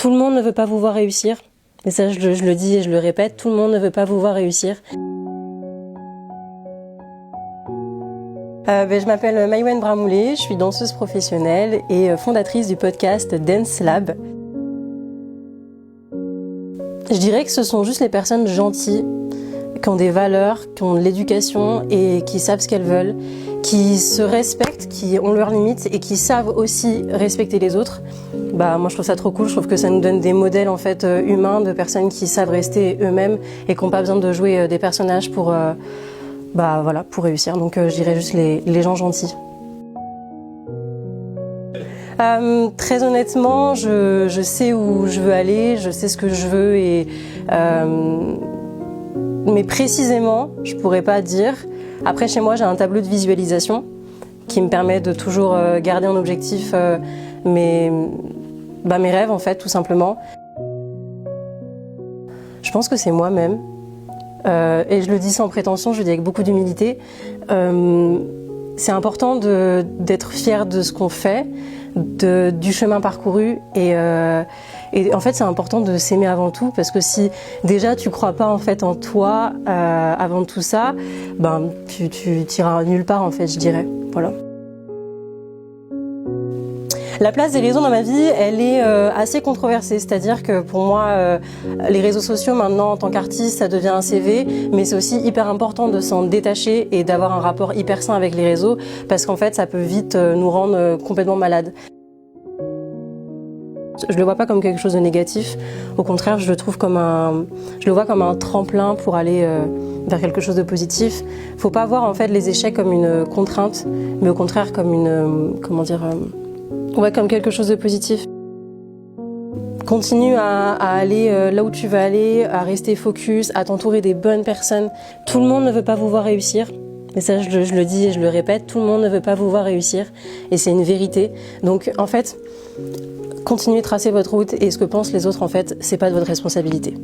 Tout le monde ne veut pas vous voir réussir. Et ça, je le dis et je le répète, tout le monde ne veut pas vous voir réussir. Je m'appelle Maïwenn Bramoulet, je suis danseuse professionnelle et fondatrice du podcast Dance Lab. Je dirais que ce sont juste les personnes gentilles, qui ont des valeurs, qui ont de l'éducation et qui savent ce qu'elles veulent, qui se respectent, qui ont leurs limites et qui savent aussi respecter les autres. Moi je trouve ça trop cool, je trouve que ça nous donne des modèles en fait humains de personnes qui savent rester eux-mêmes et qui n'ont pas besoin de jouer des personnages pour réussir. Donc je dirais juste les gens gentils. Très honnêtement, je sais où je veux aller, je sais ce que je veux mais précisément, je pourrais pas dire. Après, chez moi, j'ai un tableau de visualisation qui me permet de toujours garder en objectif mes rêves, en fait, tout simplement. Je pense que c'est moi-même. Et je le dis sans prétention, je le dis avec beaucoup d'humilité. C'est important d'être fier de ce qu'on fait, du chemin parcouru et en fait c'est important de s'aimer avant tout, parce que si déjà tu crois pas en fait en toi avant tout ça, tu t'iras nulle part en fait, je dirais. Voilà. La place des réseaux dans ma vie, elle est assez controversée, c'est-à-dire que pour moi, les réseaux sociaux maintenant en tant qu'artiste, ça devient un CV, mais c'est aussi hyper important de s'en détacher et d'avoir un rapport hyper sain avec les réseaux, parce qu'en fait ça peut vite nous rendre complètement malades. Je le vois pas comme quelque chose de négatif, au contraire je le vois comme un tremplin pour aller vers quelque chose de positif. Faut pas voir en fait les échecs comme une contrainte, mais au contraire comme comme quelque chose de positif. Continue à aller là où tu veux aller, à rester focus, à t'entourer des bonnes personnes. Tout le monde ne veut pas vous voir réussir. Mais ça, je le dis et je le répète, tout le monde ne veut pas vous voir réussir. Et c'est une vérité. Donc, en fait, continuez de tracer votre route et ce que pensent les autres, en fait, c'est pas de votre responsabilité.